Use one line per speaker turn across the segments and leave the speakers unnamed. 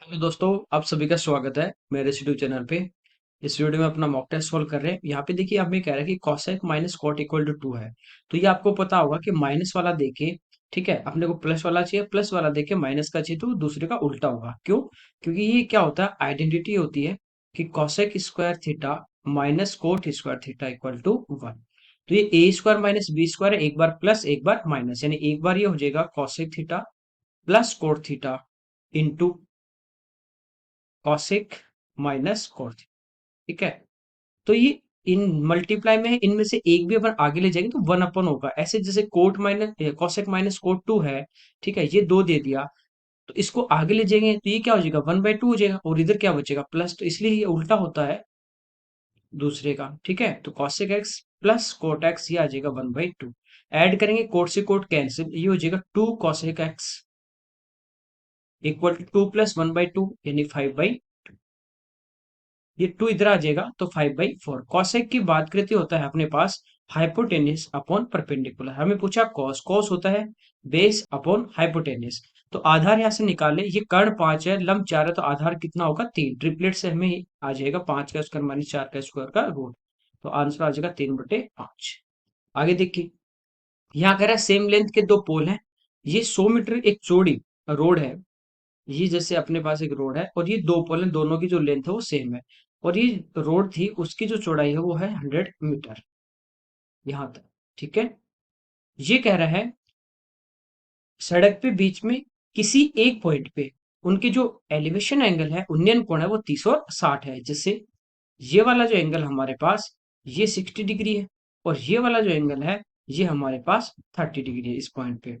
Hello दोस्तों, आप सभी का स्वागत है मेरे इस यूट्यूब चैनल पे। इस वीडियो में अपना मॉक टेस्ट सोल्व कर रहे हैं। यहाँ पे देखिए, हमें कह रहा है कि cosec minus cot equal to 2 है। तो ये आपको पता होगा कि माइनस वाला देके, ठीक है, अपने को प्लस वाला चाहिए, प्लस वाला देके माइनस का चाहिए, तो दूसरे का उल्टा होगा। क्यों? क्योंकि ये क्या होता है, आइडेंटिटी होती है कि cosec square theta minus cot square theta equal to 1। तो ये A square minus B square है, एक बार प्लस एक बार माइनस, यानी एक बार ये हो जाएगा cosec theta plus cot theta into cosec minus cot. ठीक है, तो ये इन मल्टीप्लाई में है, इनमें से एक भी अपन आगे ले जाएंगे तो वन अपन होगा। ऐसे जैसे cot minus cosec minus cot 2 है, ठीक है, ये दो दे दिया, तो इसको आगे ले जाएंगे तो ये क्या हो जाएगा, 1/2 हो जाएगा, और इधर क्या बचेगा, प्लस। तो इसलिए ये उल्टा होता है दूसरे का। ठीक है, तो cosec x plus cot x ये आ जाएगा 1/2। ऐड करेंगे, कोट से कोट कैंसिल, ये हो जाएगा 2 cosec x equal to 2 plus 1/2 यानी 5/, ये 2 इधर आ जाएगा तो 5/4। कॉसेक की बात करते होता है अपने पास हाइपोटेनिस अपॉन परपेंडिकुलर। हमें पूछा कॉस, कॉस होता है बेस अपॉन हाइपोटेनिस। तो आधार यहां से निकाले, ये कर्ण 5 है, लंब 4 है, तो आधार कितना होगा 3। ट्रिपलेट से हमें आ जाएगा 5 का स्क्वायर माइनस 4 का स्क्वायर का रूट, तो आंसर आ जाएगा 3/5। आगे देखिए, यहाँ कह रहा है सेम लेंथ के दो पोल हैं, ये 100 मीटर एक चौड़ी रोड है। ये जैसे अपने पास एक रोड है और ये दो पोल हैं, दोनों की जो लेंथ है वो सेम है, और ये रोड थी उसकी जो चौड़ाई है वो है 100 मीटर यहाँ तक। ठीक है, ये कह रहा है सड़क पे बीच में किसी एक पॉइंट पे उनके जो एलिवेशन एंगल है, उन्नयन कोण है, वो 30 और 60 है। जैसे ये वाला जो एंगल हमारे पास ये 60 डिग्री है, और ये वाला जो एंगल है ये हमारे पास 30 डिग्री है इस पॉइंट पे।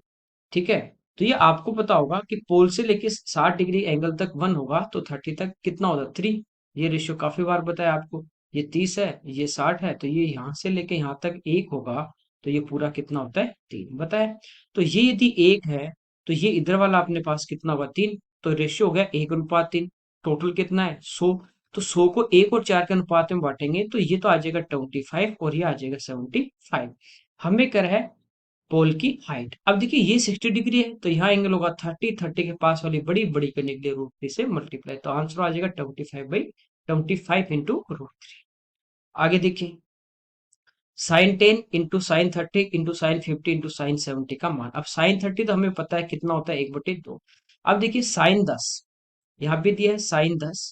ठीक है, तो ये आपको पता होगा कि पोल से लेके 60 डिग्री एंगल तक 1 होगा, तो 30 तक कितना होगा 3। ये रेशियो काफी बार बताया आपको। ये 30 है, ये 60 है, तो ये यहाँ से लेके यहाँ तक 1 होगा, तो ये पूरा कितना होता है 3 बताया। तो ये यदि 1 है, तो ये इधर वाला अपने पास कितना होगा 3, तो रेशियो हो गया 1:3। टोटल कितना है 100, तो 100 को 1 और 4 के अनुपात में बांटेंगे तो ये तो आ जाएगा 25 और ये आ जाएगा 75। हमें कर है पोल की हाइट। अब देखिए ये 60 डिग्री है, तो यहाँ एंगल होगा 30, 30 के पास वाली बड़ी बड़ी को निकले √3 से मल्टीप्लाई, तो आंसर आ जाएगा 25/25 इंटू √3। आगे देखिए, sin 10 into sin 30 into sin 50 into sin 70 का मान। अब sin 30 तो हमें पता है कितना होता है 1/2। अब देखिए sin 10, यहाँ पे दिया है sin 10,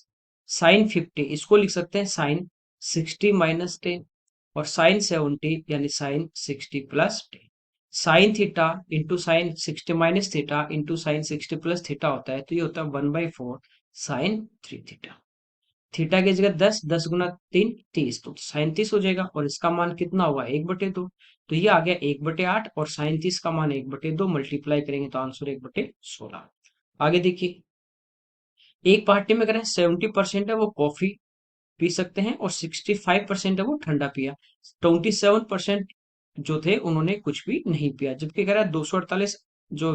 sin 50 इसको लिख सकते हैं sin 60 - 10, और sin 70 यानी sin 60 + 10। Sine theta into sin 60 - theta into sin 60 + theta होता है, तो ये होता है 1/4 sin 3 थीटा। थीटा की जगह 10, 10 × 3 30, तो 37 हो जाएगा, और इसका मान कितना होगा 1/2। तो ये आ गया 1/8, और 37 का मान 1/2 मल्टीप्लाई करेंगे तो आंसर 1/16। आगे देखिए, एक पार्टी में अगर 70% है वो कॉफी पी सकते हैं, और 65% है वो ठंडा पिया। 27% जो थे उन्होंने कुछ भी नहीं पिया, जबकि कह रहा है 248 जो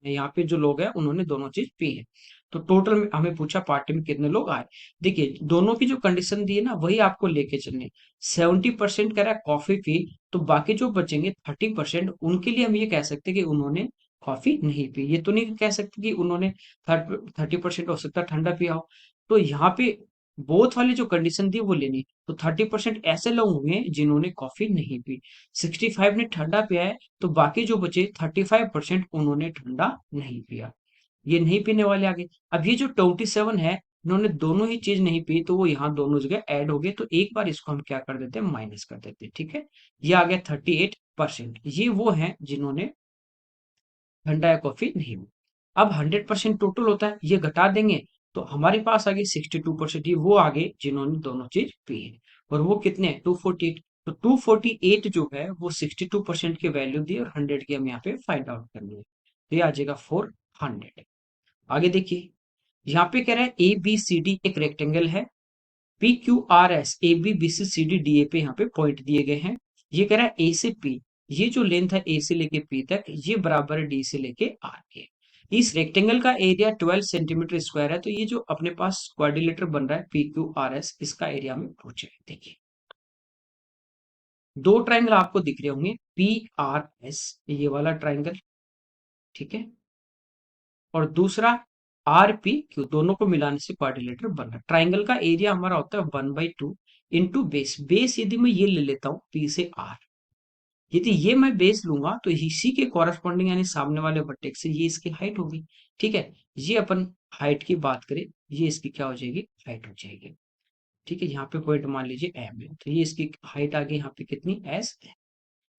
यहाँ पे जो लोग हैं उन्होंने दोनों चीज पी है। तो टोटल में हमें पूछा पार्टी में कितने लोग आए। देखिए दोनों की जो कंडीशन दी है ना वही आपको लेके चलने। 70% कह रहा है कॉफी पी, तो बाकी जो बचेंगे 30% उनके लिए हम ये कह सकते हैं कि उन्होंने कॉफी नहीं पी। ये तो नहीं कह सकते कि उन्होंने 30% हो सकता है ठंडा पिया हो। तो यहाँ पे बोथ वाली जो कंडीशन थी वो लेनी। तो 30% ऐसे लोग होंगे जिन्होंने कॉफी नहीं पी, 65 ने ठंडा पिया है, तो बाकी जो बचे 35% उन्होंने ठंडा नहीं पिया। ये नहीं पीने वाले आगे। अब ये जो 27 है, इन्होंने दोनों ही चीज नहीं पी, तो वो यहाँ दोनों जगह ऐड हो गए, तो एक बार इसको हम क्या कर देते हैं माइनस कर देते हैं। ठीक है, ये आ गया 38%, ये वो हैं जिन्होंने ठंडा या कॉफी नहीं पी। अब 100% टोटल होता है, ये घटा देंगे तो हमारे पास आ गई 62%, ये वो आगे जिन्होंने दोनों चीज पी है। और वो कितने 248, तो 248 जो है वो 62% की वैल्यू दी, और 100 की हम यहाँ पे फाइंड आउट करनी है, तो ये आ जाएगा 400। आगे देखिए, यहाँ पे कह रहा है ए बी सी डी एक रेक्टेंगल है, P Q R S A B B C C D D A पे यहाँ पे पॉइंट दिए गए हैं। ये कह रहा है ए से पी, ये जो लेंथ है ए से लेके पी तक ये बराबर है डी से लेके आर के। इस रेक्टेंगल का एरिया 12 सेंटीमीटर स्क्वायर है, तो ये जो अपने पास क्वाड्रिलेटर बन रहा है पी क्यू आर एस, इसका एरिया में पूछे। देखिए दो ट्राइंगल आपको दिख रहे होंगे पी आर एस, ये वाला ट्राइंगल, ठीक है, और दूसरा आर पी क्यू दोनों को मिलाने से क्वाड्रिलेटरल बन रहा है। ट्राइंगल का एरिया हमारा होता है 1/2 इंटू बेस। बेस यदि मैं ये ले लेता हूं पी से आर, यदि ये मैं बेस लूंगा तो इसी के कॉरेस्पॉन्डिंग यानी सामने वाले वर्टेक्स से ये इसकी हाइट होगी। ठीक है, ये अपन हाइट की बात करें, ये इसकी क्या हो जाएगी, हाइट हो जाएगी। ठीक है, यहाँ पे पॉइंट मान लीजिए एम है, तो ये इसकी हाइट आ गई यहाँ पे कितनी, एस।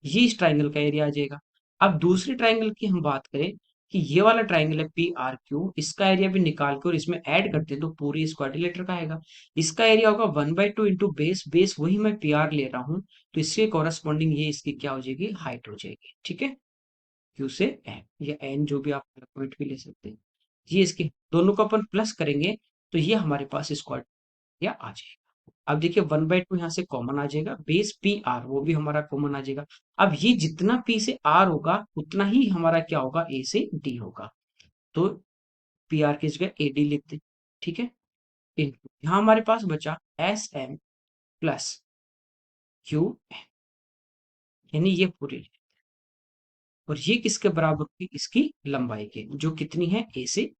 ये इस ट्राइंगल का एरिया आ जाएगा। अब दूसरे ट्राइंगल की हम बात करें कि ये वाला ट्राइंगल है पी आर क्यू, इसका एरिया भी निकाल के और इसमें ऐड करते हैं तो पूरी इस क्वाड्रिलेटर का आएगा। इसका एरिया होगा 1/2 इंटू बेस, बेस वही मैं पी आर ले रहा हूँ, तो इसके कॉरेस्पॉन्डिंग ये इसकी क्या हो जाएगी, हाइट हो जाएगी। ठीक है, क्यू से एन या एन जो भी आप पॉइंट भी ले सकते हैं, ये इसके दोनों को अपन प्लस करेंगे तो ये हमारे पास स्क्वाड या आ जाएगा। अब देखिए 1/2 यहाँ से कॉमन आ जाएगा, बेस पी आर वो भी हमारा कॉमन आ जाएगा। अब ये जितना पी से आर होगा उतना ही हमारा क्या होगा, ए से डी होगा। तो पी आर की जगह ए डी लिखते हैं। ठीक है, यहाँ हमारे पास बचा एस एम प्लस क्यू, यानी ये पूरी, और ये किसके बराबर होगी, इसकी लंबाई के, जो कितनी है, ए से।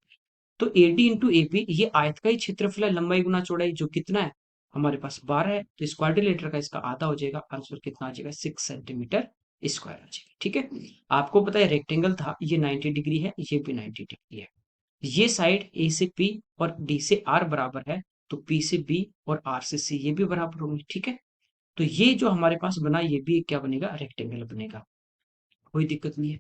तो A D into A B, ये आयत का ही क्षेत्रफल है, लंबाई गुना चौड़ाई, जो कितना है हमारे पास 12 है, तो इस क्वाड्रिलेटर का इसका आधा हो जाएगा, आंसर कितना आ जाएगा, 6 सेंटीमीटर स्क्वायर आ जाएगा। ठीक है, आपको पता है रेक्टेंगल था, ये 90 डिग्री है, ये भी 90 डिग्री है। ये साइड ए से पी और डी से आर बराबर है, तो पी से बी और आर से सी ये भी बराबर होंगे। ठीक है, तो ये जो हमारे पास बना ये भी क्या बनेगा, रेक्टेंगल बनेगा, कोई दिक्कत नहीं है।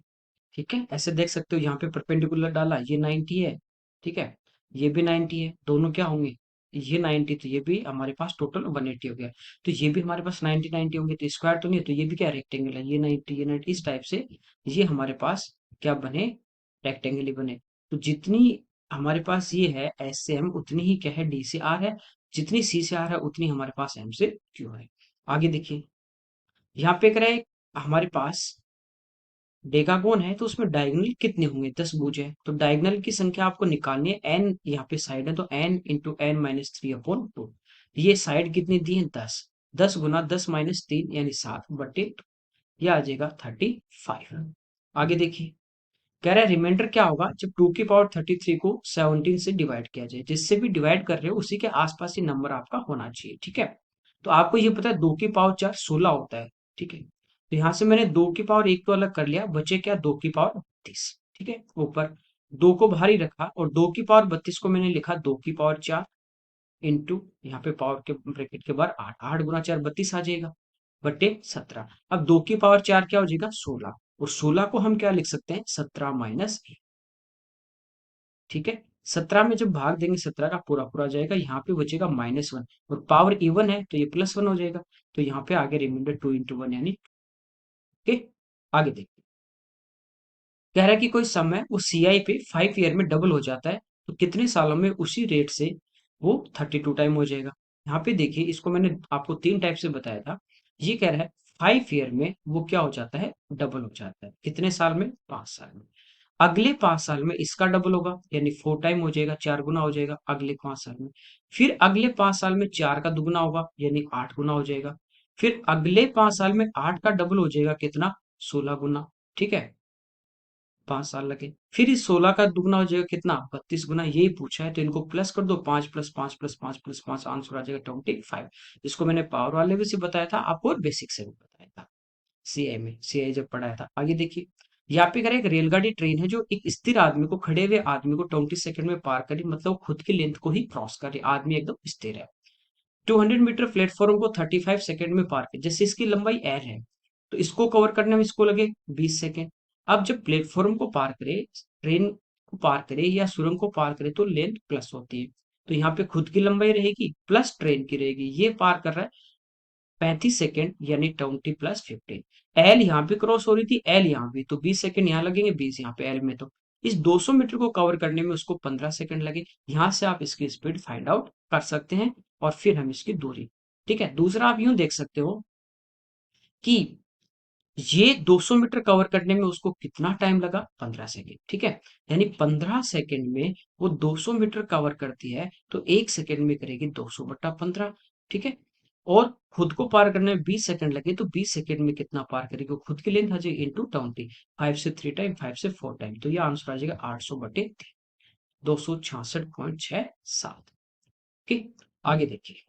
ठीक है, ऐसे देख सकते हो, यहाँ पे परपेंडिकुलर डाला, ये 90 है। ठीक है, ये भी 90 है, दोनों क्या होंगे, ये 90, तो ये भी हमारे पास टोटल 180 हो गया। तो ये भी हमारे पास 90 होंगे, तो स्क्वायर तो नहीं है, तो ये भी क्या रेक्टेंगल है, ये 90 ये 90, इस टाइप से ये हमारे पास क्या बने, रेक्टेंगल ही बने। तो जितनी हमारे पास ये है एस से एम, उतनी ही क्या है, डी से आर है। जितनी सी से आर है उतनी हमारे पास एम से क्यू है। आगे देखिए, यहाँ पे कह रहा है हमारे पास डेकागोन है, तो उसमें डायगोनल कितने होंगे, 10 भुज है, तो डायगोनल की संख्या आपको निकालनी है, एन यहाँ पे साइड है, तो एन इंटू एन माइनस 3/2। ये साइड कितनी दी है, 10, 10 गुना 10 - 3 यानी 7/2, ये आ जाएगा 35। आगे देखिए, कह रहा है रिमाइंडर क्या होगा जब 2 की पावर 33 को 17 से डिवाइड किया जाए, जिससे भी डिवाइड कर रहे हो उसी के आसपास ही नंबर आपका होना चाहिए। ठीक है, तो आपको ये पता है 2 की पावर 4 16 होता है। ठीक है, तो यहाँ से मैंने 2 की पावर 1 तो अलग कर लिया, बचे क्या, 2 की पावर 32। ठीक है, ऊपर 2 को बाहर ही रखा और 2 की पावर 32 को मैंने लिखा 2 की पावर 4 इंटू यहाँ पे पावर के ब्रैकेट के बाहर 8, 8 गुना 4 32 आ जाएगा, बटे 17। अब 2 की पावर 4 क्या हो जाएगा, 16, और 16 को हम क्या लिख सकते हैं, 17 - 1। ठीक है, 17 में जब भाग देंगे 17 का पूरा पूरा जाएगा, यहाँ पे बचेगा -1, और पावर इवन है तो ये +1 हो जाएगा, तो यहाँ पे आगे रिमाइंडर 2 × 1 यानी। ओके, आगे देखिए, कह रहा है कि कोई सम है वो सीआई पे 5 ईयर में डबल हो जाता है, तो कितने सालों में उसी रेट से वो 32 टाइम हो जाएगा। यहाँ पे देखिए, इसको मैंने आपको 3 टाइप से बताया था। ये कह रहा है 5 ईयर में वो क्या हो जाता है, डबल हो जाता है, कितने साल में, 5 साल में। अगले 5 साल में इसका डबल होगा, यानी 4 टाइम हो जाएगा, 4 गुना हो जाएगा अगले 5 साल में। फिर अगले 5 साल में 4 का दुगुना होगा, यानी 8 गुना हो जाएगा। फिर अगले 5 साल में 8 का डबल हो जाएगा, कितना, 16 गुना। ठीक है, 5 साल लगे। फिर इस 16 का दुगना हो जाएगा, कितना, 32 गुना, यही पूछा है, तो इनको प्लस कर दो, 5 + 5 + 5 + 5 आंसर आ जाएगा 25। इसको मैंने पावर वाले भी से बताया था आपको और बेसिक से भी बताया था, सीआई में, सीआई जब पढ़ाया था। आगे देखिए, यहाँ पे करें, एक रेलगाड़ी ट्रेन है जो एक स्थिर आदमी को, खड़े हुए आदमी को 20 सेकंड में पार करी, मतलब खुद की लेंथ को ही क्रॉस करे, आदमी एकदम स्थिर है। 200 मीटर प्लेटफॉर्म को 35 सेकंड में पार करे, जैसे इसकी लंबाई एल है, तो इसको कवर करने में इसको लगे 20 सेकंड। अब जब प्लेटफॉर्म को पार करे, ट्रेन को पार करे या सुरंग को पार करे, तो लेंथ प्लस होती है, तो यहाँ पे खुद की लंबाई रहेगी प्लस ट्रेन की रहेगी। ये पार कर रहा है 35 सेकेंड, यानी 20 + 15। एल यहाँ पे क्रॉस हो रही थी, एल यहाँ भी, तो 20 सेकेंड यहाँ लगेंगे, 20 यहाँ पे एल में, तो इस 200 मीटर को कवर करने में उसको 15 सेकेंड लगे। यहाँ से आप इसकी स्पीड फाइंड आउट कर सकते हैं, और फिर हम इसकी दूरी। ठीक है, दूसरा आप यूं देख सकते हो कि ये 200 मीटर कवर करने में उसको कितना टाइम लगा, 15 सेकेंड। ठीक है, यानी 15 सेकेंड में वो 200 मीटर कवर करती है, तो 1 सेकेंड में करेगी 200/15। ठीक है, और खुद को पार करने में 20 सेकेंड लगे, तो 20 सेकेंड में कितना पार करेगी, वो खुद की लेंथ आ जाएगी इंटू 20, 5 से 3 टाइम, 5 से 4 टाइम, तो ये आंसर आ जाएगा 800/3। 266.67। ठीक, आगे देखिए,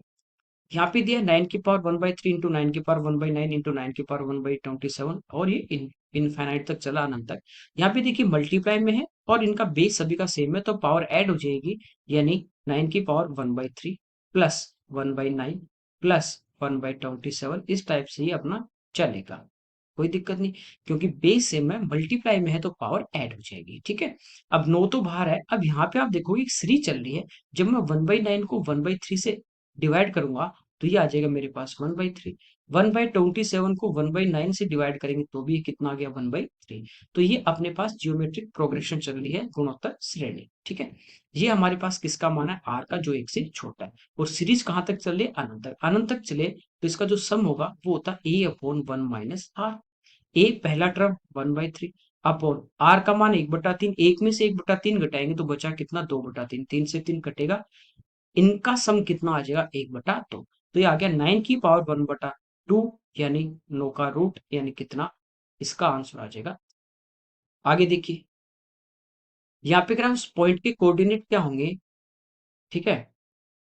यहाँ पे दिया 9 की पावर 1/3 इंटू 9 की पावर 1/9 इंटू 9 की पावर 1/27, और ये इनफाइनाइट तक चला, अनंत तक। यहाँ पे देखिए मल्टीप्लाई में है और इनका बेस सभी का सेम है, तो पावर ऐड हो जाएगी, यानी 9 की पावर 1/3 प्लस 1/9 प्लस 1/27, इस टाइप से ही अपना चलेगा, कोई दिक्कत नहीं, क्योंकि बेस सेम है, मल्टीप्लाई में है तो पावर ऐड हो जाएगी। ठीक है, अब 9 तो बाहर है, अब यहाँ पे आप देखोगे एक सीरीज चल रही है, जब मैं 1/9 को 1/3 से डिवाइड करूंगा तो ये आ जाएगा मेरे पास 1/3। 1/27 को 1/9 से डिवाइड करेंगे तो भी ये कितना आ गया, 1/3। तो ये अपने पास जियोमेट्रिक प्रोग्रेशन चल रही है, गुणोत्तर श्रेणी। ठीक है, ये हमारे पास किसका मान है, आर का, जो एक से छोटा है, और सीरीज कहाँ तक चल रही है, अनंत तक। अनंत तक चले तो इसका जो सम होगा वो होता है a/1 - r। ए पहला टर्म 1/3 अपॉन आर का मान 1/3, एक में से 1/3 घटाएंगे तो बचा कितना, 2/3, 3 से 3 कटेगा, इनका सम कितना आ जाएगा, 1/2। तो ये आ गया 9 की पावर 1/2, यानी 9 का रूट, यानी कितना, इसका आंसर आ जाएगा। आगे देखिए, यहाँ पे अगर उस पॉइंट के कोऑर्डिनेट क्या होंगे, ठीक है,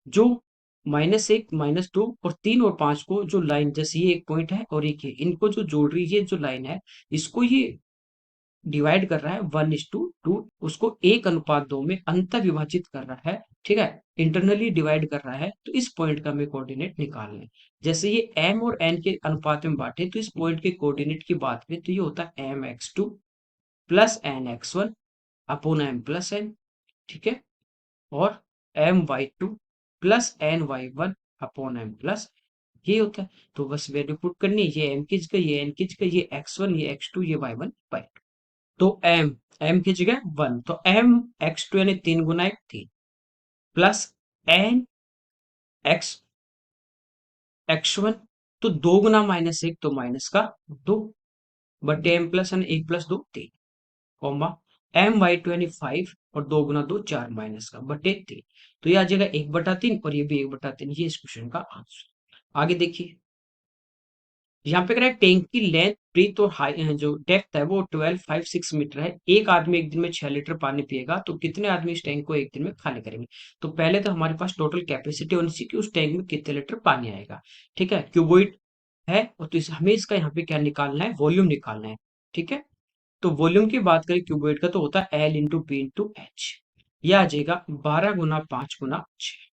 जो -1 -2 और 3 और 5 को, जो लाइन, जैसे ये एक पॉइंट है और एक है, इनको जो जोड़ रही है, जो लाइन है, इसको ये डिवाइड कर रहा है 1:2, उसको 1:2 में अंतर विभाजित कर रहा है। ठीक है, इंटरनली डिवाइड कर रहा है, तो इस पॉइंट का हमें कोऑर्डिनेट निकालना है। जैसे ये m और n के अनुपात में बांटे, तो इस पॉइंट के कोऑर्डिनेट की बात करें तो ये होता है mx2 plus nx1 upon m plus n। ठीक है, और my2 plus ny1 upon m plus, ये होता है। तो बस वैल्यू पुट करनी है, ये m की जगह, ये n की जगह, ये x1, ये x2, ये y1 y2। तो m की जगह 1, तो m x2 यानी 3 गुना 1 3, प्लस n x x1, तो 2 गुना -1 तो माइनस का 2, बटे m plus n 1 plus 2 3, comma my2 यानी 5, और 2 गुना 2 4 माइनस का बटे 3, तो ये आ जाएगा 1/3, और ये भी 1/3, ये इस क्वेश्चन का आंसर। आगे देखिए, यहाँ पे कह रहा है टैंक की लेंथ, ब्रीथ और हाई, जो डेप्थ है वो 1256 मीटर है। एक आदमी एक दिन में 6 लीटर पानी पिएगा, तो कितने आदमी इस टैंक को एक दिन में खाली करेंगे। तो पहले तो हमारे पास टोटल कैपेसिटी होनी चाहिए कि उस टैंक में कितने लीटर पानी आएगा। ठीक है, क्यूबॉइड है, और तो हमें इसका यहाँ पे क्या निकालना है, वॉल्यूम निकालना है। ठीक है, तो वॉल्यूम की बात करें क्यूबॉइड का, तो होता है L × P × H। यह आ जाएगा 12 × 5 × 6।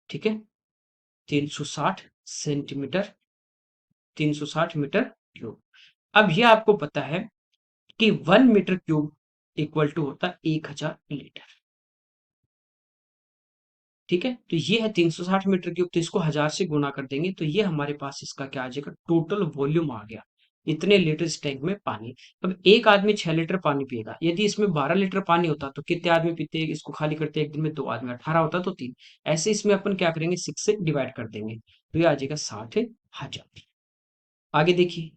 ठीक है, 360 सेंटीमीटर, 360 मीटर क्यूब। अब ये आपको पता है कि 1 मीटर क्यूब इक्वल टू होता है 1000 लीटर। ठीक है, तो ये है 360 मीटर क्यूब, तो इसको 1000 से गुना कर देंगे तो ये हमारे पास इसका क्या आ जाएगा, टोटल वॉल्यूम आ गया, इतने लीटर इस टैंक में पानी। अब एक आदमी 6 लीटर पानी पिएगा, यदि इसमें 12 लीटर पानी होता तो कितने आदमी पीते, इसको खाली करते एक दिन में, 2 आदमी, 18 होता तो 3। ऐसे इसमें अपन क्या करेंगे, 6 से डिवाइड कर देंगे, तो ये आ जाएगा 60,000। आगे देखिए,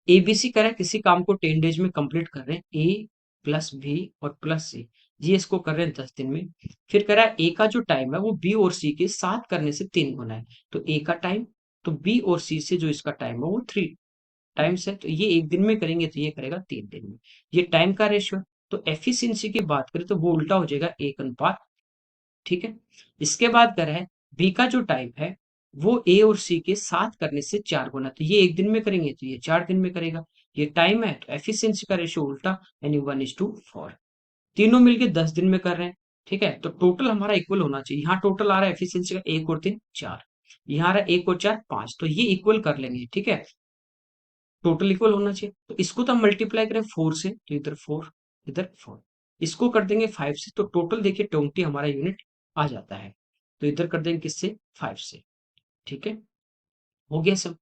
एबीसी कह रहा है किसी काम को 10 डेज में कंप्लीट कर रहे हैं, ए प्लस बी और प्लस सी, ये इसको कर रहे हैं 10 दिन में। फिर कह रहा है ए का जो टाइम है वो बी और सी के साथ करने से 3 गुना है, तो ए का टाइम, तो बी और सी से जो इसका टाइम है वो 3 टाइम्स है, तो ये एक दिन में करेंगे तो ये करेगा 3 दिन में। ये टाइम का रेशियो है, तो एफिशिएंसी की बात करें तो वो उल्टा हो जाएगा 1:5। ठीक है, इसके बाद कह रहा है बी का जो टाइम है वो ए और सी के साथ करने से 4 गुना, तो ये एक दिन में करेंगे तो ये 4 दिन में करेगा। ये टाइम है, तो एफिशिएंसी का रेशियो उल्टा, यानी 1:4। तीनों मिलके 10 दिन में कर रहे हैं। ठीक है, तो टोटल हमारा इक्वल होना चाहिए, यहाँ टोटल आ रहा है एफिशिएंसी का 1 और 3 4, यहाँ आ रहा है 1 और 4 5, तो ये इक्वल कर लेंगे। ठीक है, टोटल इक्वल होना चाहिए, तो इसको तो हम मल्टीप्लाई करें 4 से, तो इधर 4 इधर 4, इसको कर देंगे 5 से, तो टोटल देखिए 20 हमारा यूनिट आ जाता है, तो इधर कर देंगे किससे, 5 से। ठीक है, हो गया सब।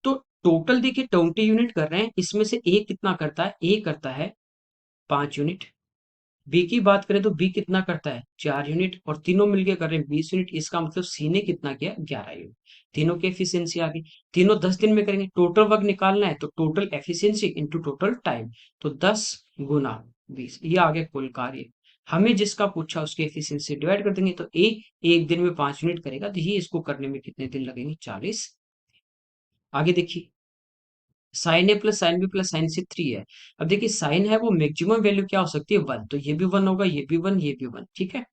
तो टोटल देखिए 20 यूनिट कर रहे हैं, इसमें से ए कितना करता है, ए करता है 5 यूनिट। बी की बात करें तो बी कितना करता है, 4 यूनिट, और तीनों मिलके कर रहे हैं 20 यूनिट, इसका मतलब सी ने कितना किया, 11 यूनिट। तीनों की एफिशिएंसी आ गई, तीनों 10 दिन में करेंगे, टोटल वर्क निकालना है, तो total efficiency into total time, तो 10 × 20, ये आ गया कुल कार्य। हमें जिसका पूछा उसकी एफिशिएंसी डिवाइड कर देंगे, तो ए एक दिन में 5 यूनिट करेगा, तो ये इसको करने में कितने दिन लगेंगे, 40। आगे देखिए, sine A plus sine B plus sine C 3 है। अब देखिए साइन है वो मैक्सिमम वैल्यू क्या हो सकती है 1, तो ये भी 1 होगा, ये भी 1, ये भी 1, ठीक है।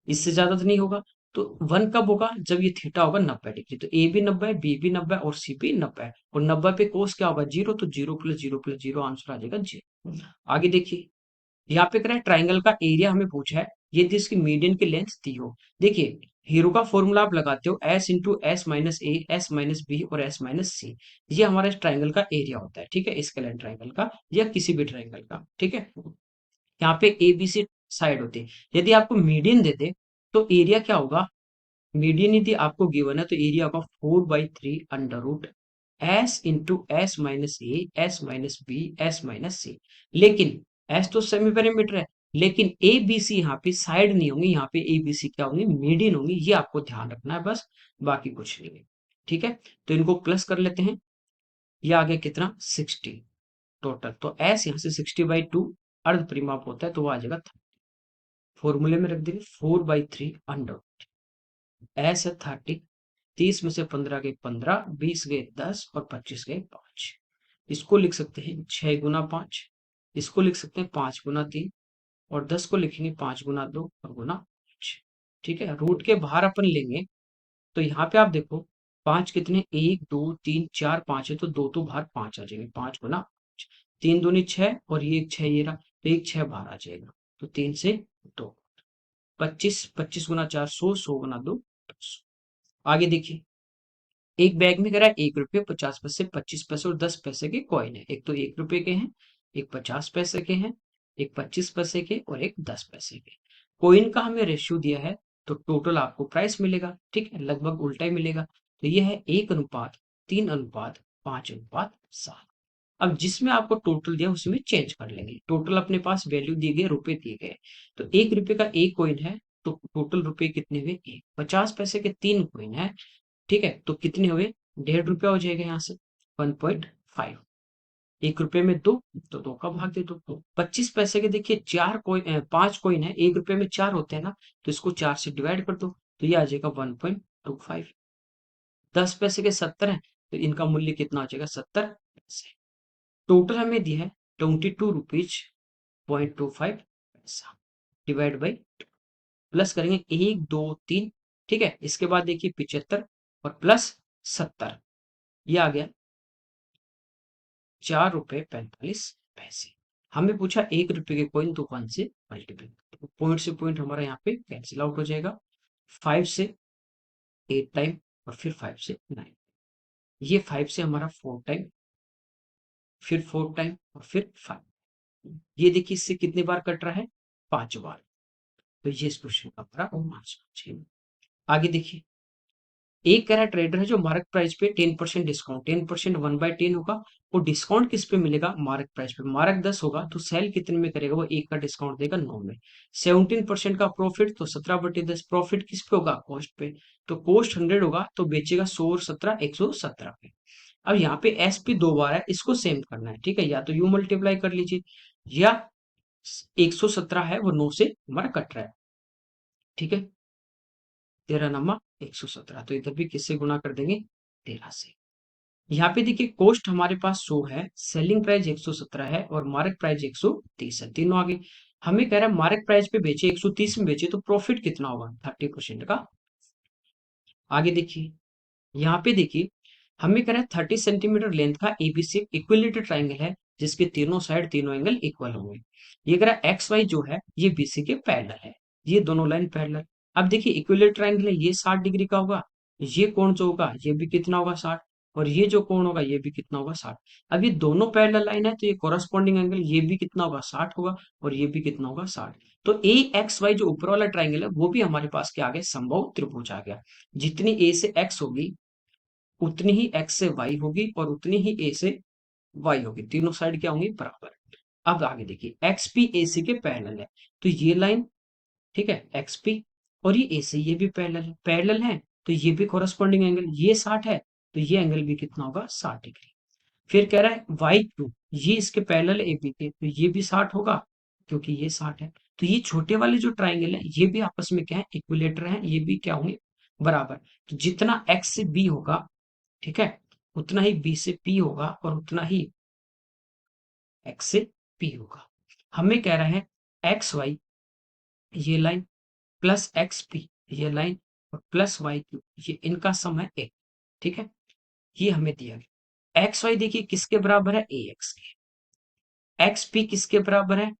इससे ज्यादा तो नहीं होगा। तो 1 कब होगा, जब ये थीटा होगा 90 डिग्री, तो ए भी 90 है, बी भी 90 है और सी भी 90 है। और 90 पे कोस क्या होगा 0, तो 0 प्लस 0 प्लस 0 आंसर आ जाएगा 0। आगे देखिए, यहाँ पे कह रहा है ट्राइंगल का एरिया हमें पूछा है, यदि इसकी मीडियन की लेंथ दी हो। देखिए हीरो का फॉर्मूला आप लगाते हो S into S minus A, S minus B और एस माइनस सी। ये हमारे ट्राइंगल का एरिया होता है, ठीक है, स्केलेन ट्राइंगल का या किसी भी ट्राइंगल का, ठीक है। यहाँ पे ए बी सी साइड होती है। यदि आपको मीडियन दे दे तो एरिया क्या होगा, मीडियन यदि आपको गिवन है तो एरिया होगा 4/3 under root S into S minus A, S minus B, S minus C. लेकिन एस तो सेमी पेरीमीटर है, लेकिन ए बी सी यहाँ पे साइड नहीं होंगी, यहाँ पे ए बी सी क्या होंगी, मीडियन होंगी, ये आपको ध्यान रखना है बस, बाकी कुछ नहीं है, ठीक है। तो इनको प्लस कर लेते हैं, ये आ गया कितना 60 टोटल। तो एस यहाँ से 60/2 अर्ध परिमाप होता है, तो वो आ जाएगा फॉर्मूले में रख देंगे 4/3 अंडर एस है 30, 30 में से 15 गए 15, 20 गए 10 और 25 गए 5। इसको लिख सकते हैं 6 गुना 5, इसको लिख सकते हैं 5 गुना 3 और 10 को लिखेंगे 5 गुना 2 और गुना 5, ठीक है। रूट के बाहर अपन लेंगे तो यहाँ पे आप देखो 5 कितने 1 2 3 4 5 है, तो दो तो बाहर 5 आ जाएंगे, 5 गुना 5, 3 दूनी 6 और ये एक 6 ये रहा, तो एक 6 बाहर आ जाएगा, तो 3 से 2, 25, 25 गुना 4 100, 100 गुना 2 200। आगे देखिए, एक बैग में कह रहा है 1 रुपये 50 पैसे, 25 पैसे और 10 पैसे के कॉइन है। एक तो 1 रुपए के हैं, एक 50 पैसे के हैं, एक 25 पैसे के और एक 10 पैसे के। कॉइन का हमें रेशियो दिया है, तो टोटल आपको प्राइस मिलेगा, ठीक है, लगभग उल्टा ही मिलेगा। तो ये है 1:3:5:7। अब जिसमें आपको टोटल दिया उसमें चेंज कर लेंगे, टोटल अपने पास वैल्यू दी गई, रुपए दिए गए, तो 1 रुपए का एक कॉइन है, तो टोटल रुपए कितने हुए एक। 50 पैसे के 3 कॉइन है, ठीक है, तो कितने हुए 1.5 रुपया हो जाएगा यहाँ से 1.5। 1 रुपए में दो, तो दो का भाग दे दो। 25 पैसे के देखिए 5 कॉइन है, 1 रुपए में 4 होते हैं ना, तो इसको 4 से डिवाइड कर दो, तो ये आ जाएगा 1.25। 10 पैसे के 70 है, तो इनका मूल्य कितना हो जाएगा 70 पैसे। टोटल हमें दिया है 22 रुपीज 0.25 डिवाइड बाई, प्लस करेंगे 1 2 3, ठीक है। इसके बाद देखिए 75 और प्लस 70, ये आ गया 4 रुपए 45 पैसे। हमें पूछा 1 रुपए के कॉइन, तो 1 से मल्टीप्लाई, तो पॉइंट से पॉइंट हमारा यहाँ पे कैंसिल आउट हो जाएगा। 5 से 8 टाइम और फिर 5 से 9, ये 5 से हमारा 4 टाइम, फिर 4 टाइम और फिर 5। ये देखिए इससे कितनी बार कट रहा है 5 बार। तो ये इस क्वेश्चन का हमारा आंसर। आगे देखिए, एक कह रहा ट्रेडर है जो मार्क प्राइस पे 10% डिस्काउंट, 10% 1/10 होगा। वो डिस्काउंट किस पे मिलेगा, मार्क प्राइस पे। मार्क 10 होगा तो सेल कितने में करेगा, वो एक का डिस्काउंट देगा 9 में। 17% का प्रॉफिट, तो 17/10 प्रॉफिट किस पे होगा, कॉस्ट पे। तो कॉस्ट 100 होगा तो बेचेगा 100 और 17 117 पे। अब यहाँ पे एस पी 2 बार है, इसको सेम करना है, ठीक है, या तो यू मल्टीप्लाई कर लीजिए, या 117 है वो 9 से हमारा कट रहा है, ठीक है। 13 नमा 117, तो इधर भी किससे गुना कर देंगे 13 से। यहाँ पे देखिए कॉस्ट हमारे पास 100 है, सेलिंग प्राइस 117 है और मार्क प्राइस 130 है, तीनों आगे। हमें कह रहा है मार्क प्राइस पे बेचे 130 में बेचे, तो प्रॉफिट कितना होगा 30% का। आगे देखिए, यहाँ पे देखिए हमें कह रहा है 30 सेंटीमीटर लेंथ का एबीसी इक्विलेटरल ट्राइंगल है, जिसके तीनों साइड तीनों एंगल इक्वल होंगे। ये कह रहा है एक्स वाई जो है ये बीसी के पैरेलल है, ये दोनों लाइन पैरेलल। अब देखिए इक्विलेटरल ट्राइंगल है, ये 60 डिग्री का होगा, ये कोण जो होगा ये भी कितना होगा 60, और ये जो कोण होगा ये भी कितना होगा 60। अब ये दोनों पैरेलल लाइन है, तो ये कोरस्पॉन्डिंग एंगल ये भी कितना होगा 60 होगा, और ये भी कितना होगा 60। तो ए एक्स वाई जो ऊपर वाला ट्राइंगल है वो भी हमारे पास क्या आ गया, समबाहु त्रिभुज आ गया। जितनी ए से एक्स होगी उतनी ही एक्स से वाई होगी, और उतनी ही ए से वाई होगी, तीनों साइड क्या होंगी बराबर। अब आगे देखिए एक्स पी ए सी के पैरेलल है, तो ये लाइन, ठीक है, एक्स पी और ये ए सी ये भी पैरेलल है, तो ये भी कोरस्पॉन्डिंग एंगल ये 60 है, तो ये एंगल भी कितना होगा 60 डिग्री। फिर कह रहा है वाई क्यू, ये इसके पैरेलल ए बी के, तो ये भी 60 होगा क्योंकि ये 60 है। तो ये छोटे वाले जो ट्राइंगल है ये भी आपस में क्या है, इक्विलेटर है, ये भी क्या होंगे बराबर। तो जितना एक्स से बी होगा, ठीक है, उतना ही बी से पी होगा और उतना ही एक्स से पी होगा। हमें कह रहे हैं एक्स वाई ये लाइन प्लस एक्स पी ये लाइन और प्लस वाई क्यू ये इनका सम है एक। ठीक है, ये हमें दिया गया। एक्स वाई देखिए किसके बराबर है, ए एक्स के। एक्स पी किसके बराबर है,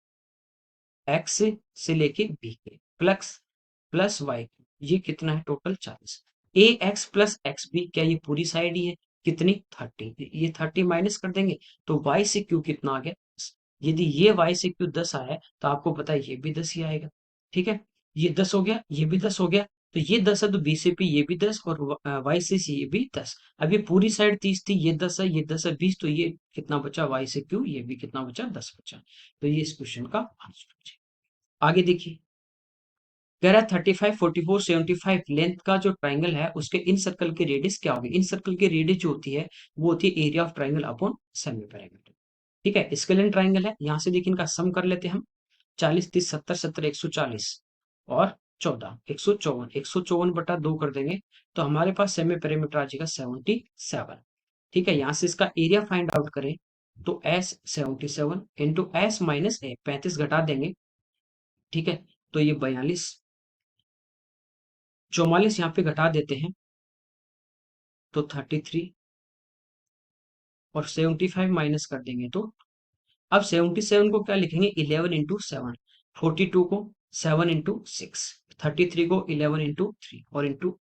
एक्स से लेके बी के प्लस प्लस वाई ये कितना है टोटल 40। ए एक्स प्लस एक्स बी क्या ये पूरी साइड ही है, कितनी 30, ये 30 माइनस कर देंगे तो वाई से क्यू कितना आ गया 10। यदि ये वाई से क्यू 10 आया है तो आपको पता है ये भी 10 ही आएगा। ठीक है, ये 10 हो गया, ये भी 10 हो गया, तो ये 10 है तो बी से पी ये भी 10 और वाई से सी ये भी 10। अब ये पूरी साइड 30 थी, ये 10 है, ये 10 है 20, तो ये कितना बचा वाई से क्यू, ये भी कितना बचा 10 बचा। तो ये इस क्वेश्चन का आंसर हो जाएगा। आगे देखिए, कह रहा है 35 44 75 लेंथ का जो ट्राइंगल है उसके इन सर्कल की रेडियस क्या होगी। इन सर्कल की रेडियस जो होती है वो होती है area of triangle upon semi perimeter. ठीक है, स्केलेन ट्राइंगल है, यहाँ से देखिए इनका सम कर लेते हैं हम। 40 30 70 70 140 और 14 154 154 बटा 2 कर देंगे तो हमारे पास सेमी पेरीमीटर आ जाएगा 77। ठीक है, यहाँ से इसका एरिया फाइंड आउट करें तो एस 77 इंटू एस माइनस ए 35 घटा देंगे। ठीक है, तो ये 42 44 यहाँ पे घटा देते हैं तो 33 और 75 माइनस कर देंगे तो अब 77 को क्या लिखेंगे 11 इंटू 7, 42 को 7 इंटू 6, 33 को 11 इंटू 3 और इंटू,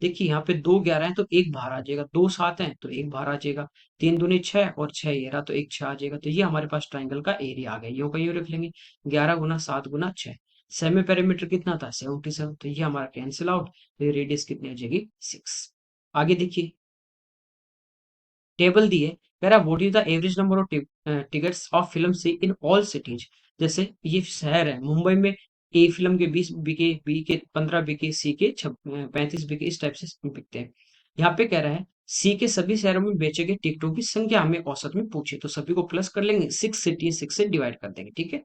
देखिए यहाँ पे 2 11 है तो एक बाहर आ जाएगा, 2 7 है तो एक बाहर आ जाएगा, 3 दूनी 6 और 6 ये रहा तो एक 6 आ जाएगा। तो ये हमारे पास ट्राइंगल का एरिया आ गया, यो का यो रख लेंगे 11 गुना 7 गुना 6। सेमी पेरीमीटर कितना था 77, तो ये हमारा कैंसिल आउट, तो ये रेडियस कितनी आ जाएगी 6। आगे देखिए टेबल दी है, कह रहा what is the average number of tickets of film C in all cities. जैसे ये शहर है मुंबई में, ए फिल्म के 20 बिके, बी के 15 बिके, सी के 35 बिके, इस टाइप से बिकते हैं। यहाँ पे कह रहा है सी के सभी शहरों में बेचे गए टिकटों की संख्या हमें औसत में पूछे, तो सभी को प्लस कर लेंगे, 6 सिटी 6 से डिवाइड कर देंगे। ठीक है,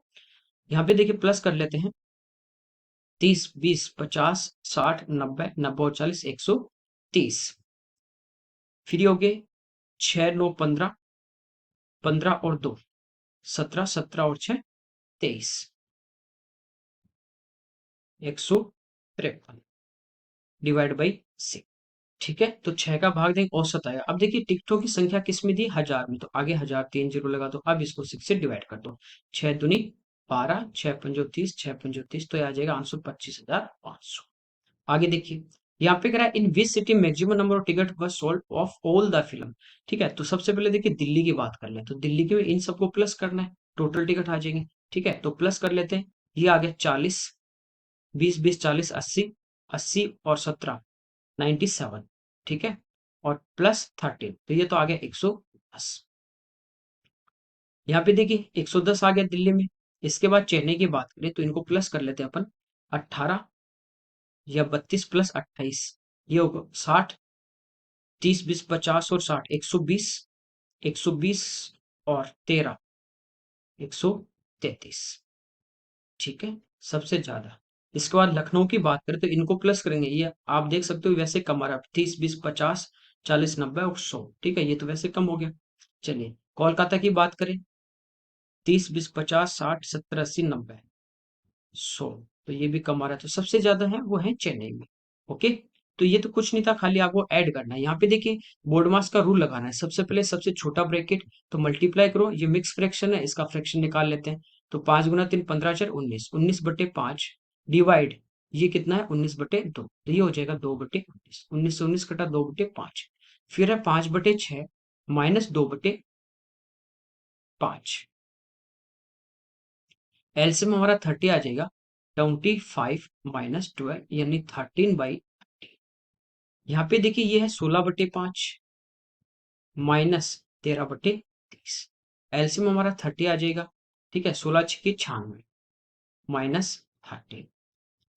यहाँ पे देखिए प्लस कर लेते हैं, 30 20 50 60 90 90 और 40 130, फिर ये हो गए 6 9 15 15 और 2 17 17 और 6 23 153 डिवाइड बाई 6। ठीक है, तो 6 का भाग देंगे औसत आएगा। अब देखिए टिकटों की संख्या किस में दी, हजार में, तो आगे हजार 3 जीरो लगा दो, अब इसको 6 से डिवाइड कर दो, 6 दूनी 12 6 पंजो 30 6 पंजो 30, तो ये आ जाएगा आंसर 25,500। आगे देखिए यहाँ पे कह रहा है in which city maximum number of ticket was sold of all the film. ठीक है, तो सबसे पहले देखिए दिल्ली की बात कर ले, तो दिल्ली के इन सबको प्लस करना है, टोटल टिकट आ जाएंगे। ठीक है, तो प्लस कर लेते हैं, ये आ गया 40 20 20 40 80 80 और 17 97। ठीक है, और प्लस 13 तो ये तो आ गया 110। यहाँ पे देखिए 110 आ गया दिल्ली में। इसके बाद चेन्नई की बात करें तो इनको प्लस कर लेते हैं अपन, 18 या 32 प्लस 28 ये होगा 60, 30 20 50 और 60 120, 120 और 13 133। ठीक है, सबसे ज्यादा। इसके बाद लखनऊ की बात करें तो इनको प्लस करेंगे, ये आप देख सकते हो वैसे कम आ रहा है, 30 20 50 40 90 और 100। ठीक है, ये तो वैसे कम हो गया। चलिए कोलकाता की बात करें, 30 20 50 60 70 80 90 100, तो ये भी कम आ रहा है, तो सबसे ज्यादा है वो है चेन्नई में। ओके, तो ये तो कुछ नहीं था, खाली आपको ऐड करना है। यहाँ पे देखिए बोर्ड मास का रूल लगाना है, सबसे पहले सबसे छोटा ब्रैकेट तो मल्टीप्लाई करो, ये मिक्स फ्रैक्शन है इसका फ्रैक्शन निकाल लेते हैं, तो 5 गुना 3 15 4 19 19 बटे 5 डिवाइड, ये कितना है 19 बटे 2, तो ये हो जाएगा 2 बटे 19, 19 से 19 कटा 2 बटे 5, फिर है 5 बटे 6 माइनस 2 बटे 5, एलसीएम हमारा 30 आ जाएगा, 25 माइनस 12 यानी 13/30। यहाँ पे देखिए ये है 16/5 माइनस 13/30, एलसीएम हमारा 30 आ जाएगा। ठीक है, 16 छक्के 96 माइनस 13,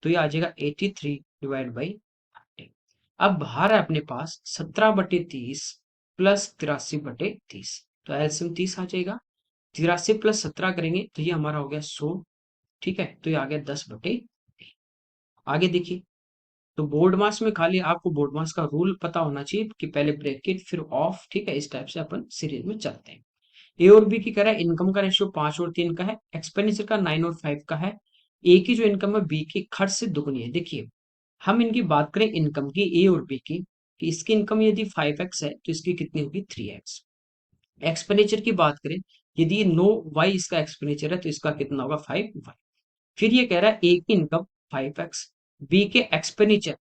तो ये आ जाएगा 83/30। अब बाहर है अपने पास 17/30 प्लस 83/30, तो एलसीएम 30 आ जाएगा, 83 प्लस 17 करेंगे तो ये हमारा हो गया 100। ठीक है, तो ये आ गया 10/3। आगे देखिए तो बोर्ड मास में खाली आपको बोर्ड मास का रूल पता होना चाहिए कि पहले ब्रैकेट फिर ऑफ, ठीक है, इस टाइप से अपन सीरीज में चलते हैं। ए और बी की कह रहा है इनकम का रेशियो 5 और 3 का है, एक्सपेंडिचर का 9 और 5 का है। ए की जो इनकम है बी की खर्च से दुगनी है। देखिए, हम इनकी बात करें इनकम की ए और बी की, कि इसकी इनकम यदि 5x है तो इसकी कितनी होगी 3x। एक्सपेंडिचर की बात करें, यदि ये 9y इसका एक्सपेंडिचर है तो इसका कितना होगा 5y। फिर ये कह रहा है ए की इनकम 5x, बी के एक्सपेंडिचर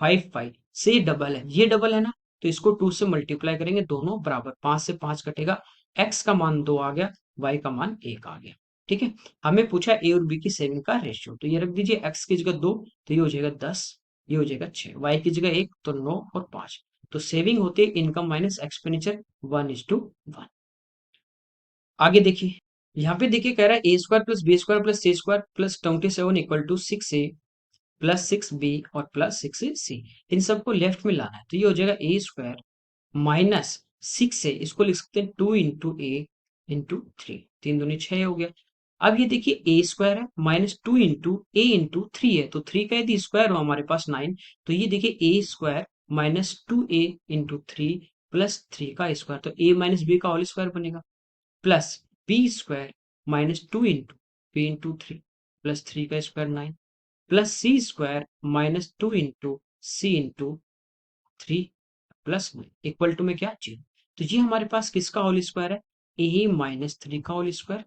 5 से डबल है, ये डबल है ना, तो इसको 2 से मल्टीप्लाई करेंगे, दोनों बराबर, 5 से 5 कटेगा, x का मान 2 आ गया, y का मान 1 आ गया। ठीक है, हमें पूछा ए और बी की सेविंग का रेशियो, तो ये रख दीजिए, x की जगह 2 तो ये हो जाएगा 10, ये हो जाएगा 6, y की जगह 1 तो 9 और 5। तो सेविंग होती है इनकम माइनस एक्सपेंडिचर 1:1। आगे देखिए, यहाँ पे देखिए कह रहा है A square plus B square plus C square plus 27 equal to 6a plus 6b और प्लस 6c, इन सबको लेफ्ट में लाना है, तो ये हो जाएगा ए स्क्वायर माइनस 6 है, इसको लिख सकते हैं 2 इंटू 3 हो गया। अब ये देखिए ए स्क्वायर है माइनस 2 इंटू 3 है, तो 3 का यदि स्क्वायर हो हमारे पास 9, तो ये देखिए A square minus 2a into 3 plus 3 का स्क्वायर, तो ए माइनस बी का होल स्क्वायर बनेगा, plus B square minus 2 into B into 3 plus 3 का square 9 plus C square minus 2 into C into 3 plus 9 equal to में क्या 0। तो ये हमारे पास किसका होल स्क्वायर है, ए माइनस 3 का होल स्क्वायर,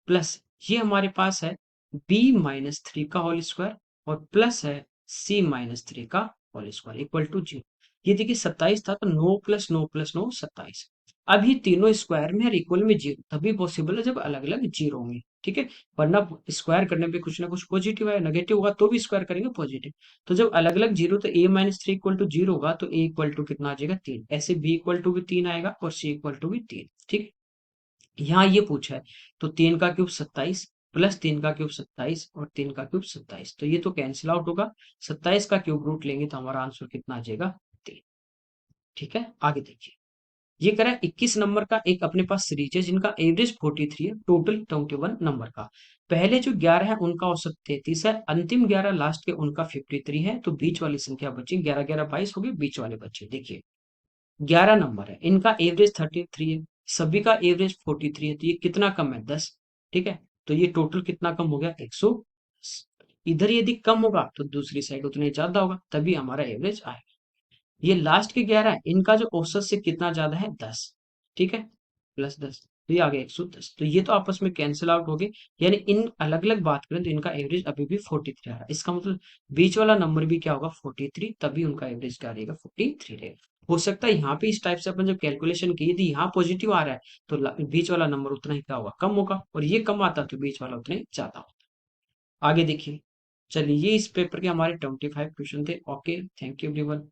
प्लस ये हमारे पास है बी माइनस 3 का होल स्क्वायर और प्लस है सी माइनस 3 का होल स्क्वायर इक्वल टू 0। ये देखिए 27 था, तो 9 + 9 + 9 27। अब ये तीनों स्क्वायर में और इक्वल में 0 तभी पॉसिबल है जब अलग अलग 0 होंगे, ठीक है, वरना स्क्वायर करने पे कुछ ना कुछ पॉजिटिव है, नेगेटिव होगा तो भी स्क्वायर करेंगे पॉजिटिव। तो जब अलग अलग 0, तो a-3 इक्वल टू 0 होगा, तो a इक्वल टू कितना आ जाएगा 3, ऐसे b इक्वल टू भी 3 आएगा और c इक्वल टू भी 3। ठीक, यहाँ ये पूछा है, तो 3 का क्यूब 27 प्लस 3 का क्यूब 27 और 3 का क्यूब 27, तो ये तो कैंसिल आउट होगा, 27 का क्यूब रूट लेंगे तो हमारा आंसर कितना आ जाएगा 3। ठीक है, आगे देखिए, ये कह रहा है 21 नंबर का एक अपने पास सीरीज है जिनका एवरेज 43 है, टोटल 21 नंबर का। पहले जो 11 है उनका औसत 33 है, अंतिम 11 लास्ट के उनका 53 है, तो बीच वाली संख्या बची 11 11 22 हो गए, बीच वाले बच्चे देखिए 11 नंबर है, इनका एवरेज 33 है, सभी का एवरेज 43 है, तो ये कितना कम है 10। ठीक है, तो ये टोटल कितना कम हो गया 100। इधर यदि कम होगा तो दूसरी साइड उतने ज्यादा होगा, तभी हमारा एवरेज आएगा। ये लास्ट के 11 है, इनका जो औसत से कितना ज्यादा है 10। ठीक है, प्लस 10, तो ये आ गया 110, तो ये तो आपस में कैंसिल आउट हो गए, यानी इन अलग अलग बात करें तो इनका एवरेज अभी भी 43 आ रहा है, इसका मतलब बीच वाला नंबर भी क्या होगा 43, तभी उनका एवरेज क्या रहेगा 43 रहेगा। हो सकता है यहाँ पे इस टाइप से अपन जब कैलकुलेशन की, यदि यहाँ पॉजिटिव आ रहा है तो बीच वाला नंबर उतना ही क्या होगा कम होगा, और ये कम आता तो बीच वाला उतने ज्यादा होगा। आगे देखिए, चलिए ये इस पेपर के हमारे 25 क्वेश्चन थे। Okay, thank you everyone.